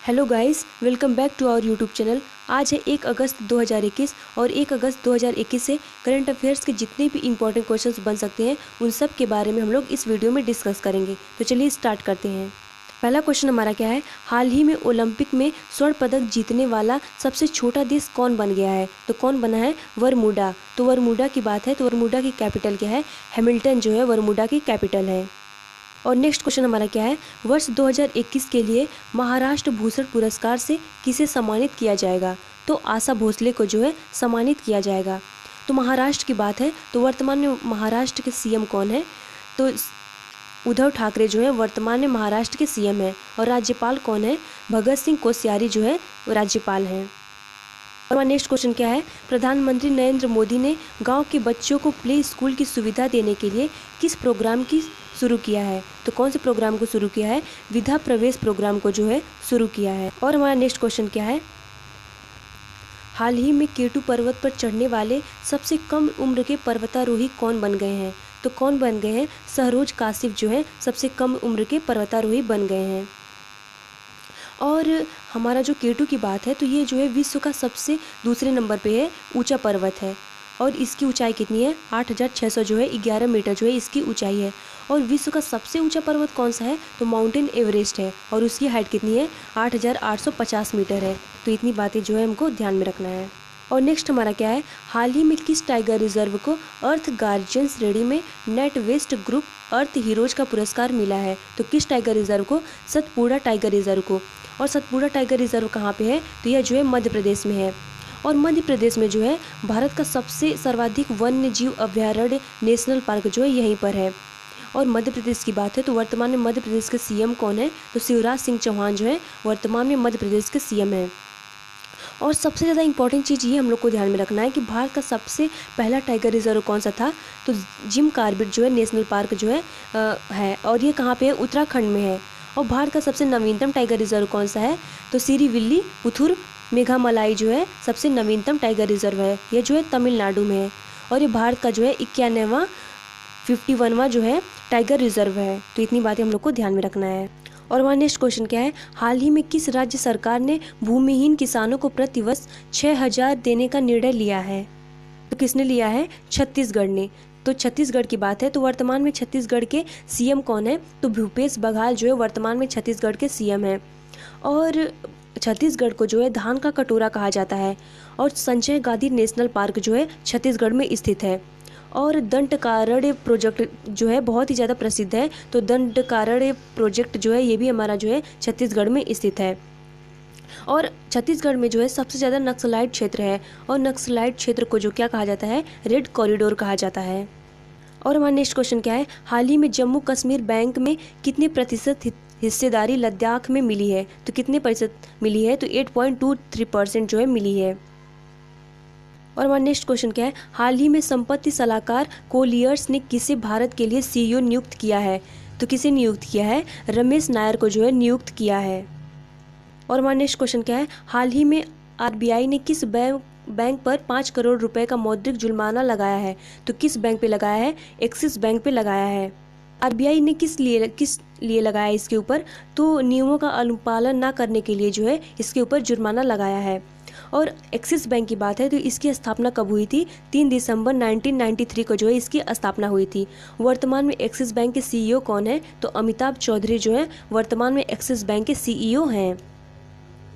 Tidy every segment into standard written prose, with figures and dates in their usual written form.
Hello guys, welcome back to our YouTube channel. आज है 1 अगस्त 2021 और 1 अगस्त 2021 से करंट अफेयर्स के जितने भी इंपॉर्टेंट क्वेश्चंस बन सकते हैं उन सब के बारे में हम लोग इस वीडियो में डिस्कस करेंगे। तो चलिए स्टार्ट करते हैं। पहला क्वेश्चन हमारा क्या है, हाल ही में ओलंपिक में स्वर्ण पदक जीतने वाला सबसे छोटा देश कौन बन गया है? तो कौन बना है? बरमूडा। तो बरमूडा की बात है तो बरमूडा की कैपिटल क्या है? हैमिल्टन जो है बरमूडा की कैपिटल है। और नेक्स्ट क्वेश्चन हमारा क्या है, वर्ष 2021 के लिए महाराष्ट्र भूषण पुरस्कार से किसे सम्मानित किया जाएगा? तो आशा भोसले को जो है सम्मानित किया जाएगा। तो महाराष्ट्र की बात है तो वर्तमान में महाराष्ट्र के सीएम कौन है? तो उद्धव ठाकरे जो है वर्तमान में महाराष्ट्र के सीएम है। और राज्यपाल कौन है? भगत सिंह कोश्यारी जो है राज्यपाल हैं। और नेक्स्ट क्वेश्चन क्या है, प्रधानमंत्री नरेंद्र मोदी ने गांव के बच्चों को प्ले स्कूल की सुविधा देने के लिए किस प्रोग्राम की शुरू किया है? तो कौन से प्रोग्राम को शुरू किया है? विद्या प्रवेश प्रोग्राम को जो है शुरू किया है। और हमारा नेक्स्ट क्वेश्चन क्या है, हाल ही में केटू पर्वत पर चढ़ने वाले सबसे कम उम्र के पर्वतारोही कौन बन गए हैं? तो कौन बन गए हैं? सहरोज काशिफ जो है सबसे कम उम्र के पर्वतारोही बन गए हैं। और हमारा जो केटू की बात है तो ये जो है विश्व का सबसे दूसरे नंबर पे है ऊंचा पर्वत है। और इसकी ऊंचाई कितनी है? 8600 जो है 11 मीटर जो है इसकी ऊंचाई है। और विश्व का सबसे ऊंचा पर्वत कौन सा है? तो माउंटेन एवरेस्ट है और उसकी हाइट कितनी है? 8850 मीटर है। तो इतनी बातें जो है हमको ध्यान में रखना है। और नेक्स्ट हमारा क्या है, हाल ही में किस टाइगर रिजर्व को अर्थ गार्जियन श्रेणी में नेट वेस्ट ग्रुप अर्थ हीरोज का पुरस्कार मिला है? तो किस टाइगर रिजर्व को? सतपुड़ा टाइगर रिजर्व को। और सतपुड़ा टाइगर रिजर्व कहाँ पे है? तो यह जो है मध्य प्रदेश में है। और मध्य प्रदेश में जो है भारत का सबसे सर्वाधिक वन्य जीव अभ्यारण्य नेशनल पार्क जो है यहीं पर है। और मध्य प्रदेश की बात है तो वर्तमान में मध्य प्रदेश के सीएम कौन है? तो शिवराज सिंह चौहान जो है वर्तमान में मध्य प्रदेश के सीएम हैं। और सबसे ज़्यादा इंपॉर्टेंट चीज़ ये हम लोग को ध्यान में रखना है कि भारत का सबसे पहला टाइगर रिजर्व कौन सा था? तो जिम कॉर्बेट जो है नेशनल पार्क जो है और ये कहाँ पे है? उत्तराखंड में है। और भारत का सबसे नवीनतम टाइगर रिजर्व कौन सा है? तो सिरीविल्ली पुथुर मेघामलाई जो है सबसे नवीनतम टाइगर रिजर्व है। ये जो है तमिलनाडु में है। और ये भारत का जो है 51वां जो है टाइगर रिजर्व है। तो इतनी बातें हम लोग को ध्यान में रखना है। और वहाँ नेक्स्ट क्वेश्चन क्या है, हाल ही में किस राज्य सरकार ने भूमिहीन किसानों को प्रतिवर्ष 6000 देने का निर्णय लिया है? तो किसने लिया है? छत्तीसगढ़ ने। तो छत्तीसगढ़ की बात है तो वर्तमान में छत्तीसगढ़ के सीएम कौन है? तो भूपेश बघेल जो है वर्तमान में छत्तीसगढ़ के सीएम हैं। और छत्तीसगढ़ को जो है धान का कटोरा कहा जाता है। और संजय गांधी नेशनल पार्क जो है छत्तीसगढ़ में स्थित है। और दंडकारण्य प्रोजेक्ट जो है बहुत ही ज़्यादा प्रसिद्ध है। तो दंडकारण्य प्रोजेक्ट जो है ये भी हमारा जो है छत्तीसगढ़ में स्थित है। और छत्तीसगढ़ में जो है सबसे ज़्यादा नक्सलाइट क्षेत्र है। और नक्सलाइट क्षेत्र को जो क्या कहा जाता है? रेड कॉरिडोर कहा जाता है। और हमारा नेक्स्ट क्वेश्चन क्या है, हाल ही में जम्मू कश्मीर बैंक में कितने प्रतिशत हिस्सेदारी लद्दाख में मिली है? तो कितने प्रतिशत मिली है? तो 8.23% जो है मिली है। और हमारा नेक्स्ट क्वेश्चन क्या है, हाल ही में संपत्ति सलाहकार कोलियर्स ने किसे भारत के लिए सीईओ नियुक्त किया है? तो किसे नियुक्त किया है? रमेश नायर को जो है नियुक्त किया है। और हमारा नेक्स्ट क्वेश्चन क्या है, हाल ही में आरबीआई ने किस बैंक पर 5 करोड़ रुपए का मौद्रिक जुर्माना लगाया है? तो किस बैंक पे लगाया है? एक्सिस बैंक पे लगाया है। आरबीआई ने किस लिए लगाया इसके ऊपर? तो नियमों का अनुपालन ना करने के लिए जो है इसके ऊपर जुर्माना लगाया है। और एक्सिस बैंक की बात है तो इसकी स्थापना कब हुई थी? 3 दिसंबर 1993 को जो है इसकी स्थापना हुई थी। वर्तमान में एक्सिस बैंक के सीईओ कौन है? तो अमिताभ चौधरी जो है वर्तमान में एक्सिस बैंक के सीईओ हैं।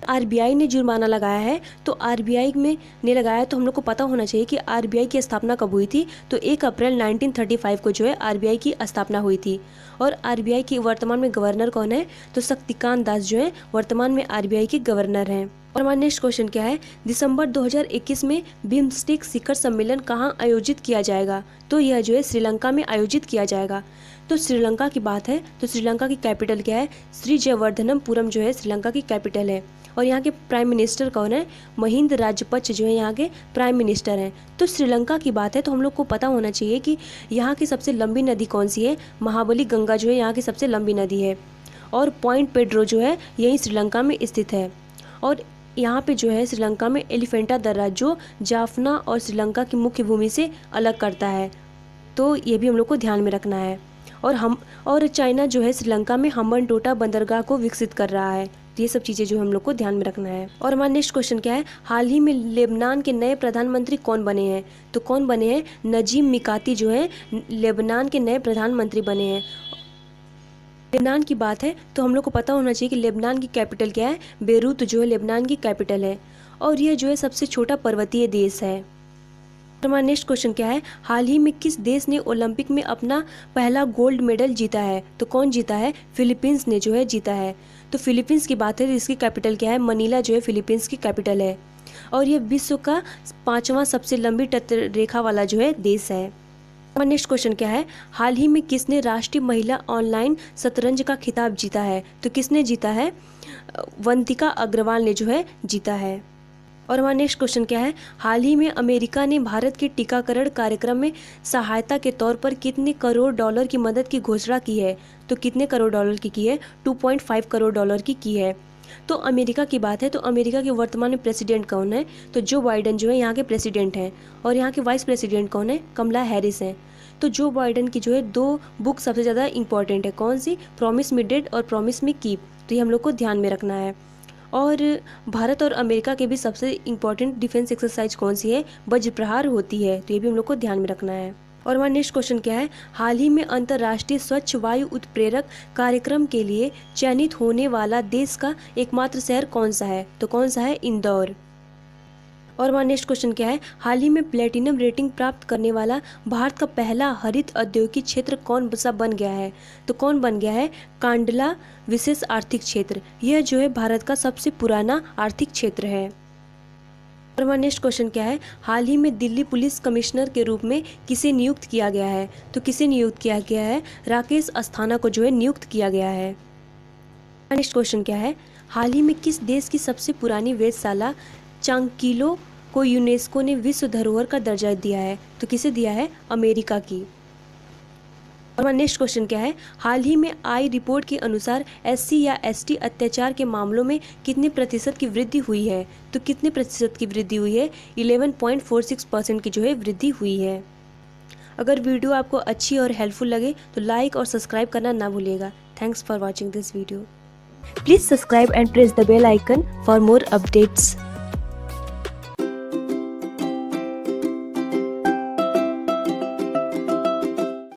आरबीआई ने जुर्माना लगाया है तो आरबीआई में ने लगाया तो हम लोग को पता होना चाहिए कि आरबीआई की स्थापना कब हुई थी? तो 1 अप्रैल 1935 को जो है आरबीआई की स्थापना हुई थी। और आरबीआई के वर्तमान में गवर्नर कौन है? तो शक्तिकांत दास जो है वर्तमान में आरबीआई के गवर्नर हैं। और हमारा नेक्स्ट क्वेश्चन क्या है, दिसंबर 2021 में बिम्स्टेक शिखर सम्मेलन कहाँ आयोजित किया जाएगा? तो यह जो है श्रीलंका में आयोजित किया जाएगा। तो श्रीलंका की बात है तो श्रीलंका की कैपिटल क्या है? श्री जयवर्धनपुरम जो है श्रीलंका की कैपिटल है। और यहाँ के प्राइम मिनिस्टर कौन है? महिंद राजपक्ष जो है यहाँ के प्राइम मिनिस्टर हैं। तो श्रीलंका की बात है तो हम लोग को पता होना चाहिए कि यहाँ की सबसे लंबी नदी कौन सी है? महाबली गंगा जो है यहाँ की सबसे लंबी नदी है। और पॉइंट पेड्रो जो है यही श्रीलंका में स्थित है। और यहाँ पे जो है श्रीलंका में एलिफेंटा दर्रा जो जाफना और श्रीलंका की मुख्य भूमि से अलग करता है। तो ये भी हम लोग को ध्यान में रखना है। और चाइना जो है श्रीलंका में हम्बनटोटा बंदरगाह को विकसित कर रहा है। तो ये सब चीज़ें जो हम लोग को ध्यान में रखना है। और हमारा नेक्स्ट क्वेश्चन क्या है, हाल ही में लेबनान के नए प्रधानमंत्री कौन बने हैं? तो कौन बने हैं? नजीम मिकाती जो है लेबनान के नए प्रधानमंत्री बने हैं। लेबनान की बात है तो हम लोग को पता होना चाहिए कि लेबनान की कैपिटल क्या है? बेरूत जो है लेबनान की कैपिटल है, और यह जो है सबसे छोटा पर्वतीय देश है। हमारा नेक्स्ट क्वेश्चन क्या है, हाल ही में किस देश ने ओलंपिक में अपना पहला गोल्ड मेडल जीता है? तो कौन जीता है? फिलीपींस ने जो है जीता है। तो फिलीपींस की बात है तो इसकी कैपिटल क्या है? मनीला जो है फिलीपींस की कैपिटल है, और यह विश्व का 5वां सबसे लंबी तटरेखा वाला जो है देश है। हमारा नेक्स्ट क्वेश्चन क्या है, हाल ही में किसने राष्ट्रीय महिला ऑनलाइन शतरंज का खिताब जीता है? तो किसने जीता है? वंतिका अग्रवाल ने जो है जीता है। और हमारा नेक्स्ट क्वेश्चन क्या है, हाल ही में अमेरिका ने भारत के टीकाकरण कार्यक्रम में सहायता के तौर पर कितने करोड़ डॉलर की मदद की घोषणा की है? तो कितने करोड़ डॉलर की है? 2.5 करोड़ डॉलर की है। तो अमेरिका की बात है तो अमेरिका के वर्तमान में प्रेसिडेंट कौन है? तो जो बाइडन जो है यहाँ के प्रेसिडेंट हैं, और यहाँ के वाइस प्रेसिडेंट कौन है? कमला हैरिस हैं। तो जो बाइडन की जो है 2 बुक सबसे ज़्यादा इंपॉर्टेंट है, कौन सी? प्रॉमिस मी डेड और प्रॉमिस मी कीप। तो ये हम लोग को ध्यान में रखना है। और भारत और अमेरिका के भी सबसे इम्पॉर्टेंट डिफेंस एक्सरसाइज कौन सी है? वज्र प्रहार होती है, तो ये भी हम लोग को ध्यान में रखना है। और हमारा नेक्स्ट क्वेश्चन क्या है, हाल ही में अंतर्राष्ट्रीय स्वच्छ वायु उत्प्रेरक कार्यक्रम के लिए चयनित होने वाला देश का एकमात्र शहर कौन सा है? तो कौन सा है? इंदौर। और हमारा नेक्स्ट क्वेश्चन क्या है, हाल ही में प्लेटिनम रेटिंग प्राप्त करने वाला भारत का पहला हरित औद्योगिक क्षेत्र कौन सा बन गया है? तो कौन बन गया है? कांडला विशेष आर्थिक क्षेत्र। यह जो है भारत का सबसे पुराना आर्थिक क्षेत्र है। और हमारा नेक्स्ट क्वेश्चन क्या है, हाल ही में दिल्ली पुलिस कमिश्नर के रूप में किसे नियुक्त किया गया है? तो किसे नियुक्त किया गया है? राकेश अस्थाना को जो है नियुक्त किया गया है। नेक्स्ट क्वेश्चन क्या है, हाल ही में किस देश की सबसे पुरानी वेधशाला चांगकीलो को यूनेस्को ने विश्व धरोहर का दर्जा दिया है? तो किसे दिया है? अमेरिका की। और हमारा नेक्स्ट क्वेश्चन क्या है, हाल ही में आई रिपोर्ट के अनुसार SC या ST अत्याचार के मामलों में कितने प्रतिशत की वृद्धि हुई है? तो कितने प्रतिशत की वृद्धि हुई है? 11.46% की जो है वृद्धि हुई है। अगर वीडियो आपको अच्छी और हेल्पफुल लगे तो लाइक और सब्सक्राइब करना ना भूलिएगा। Thanks for watching this video. Please subscribe and press the bell icon for more updates.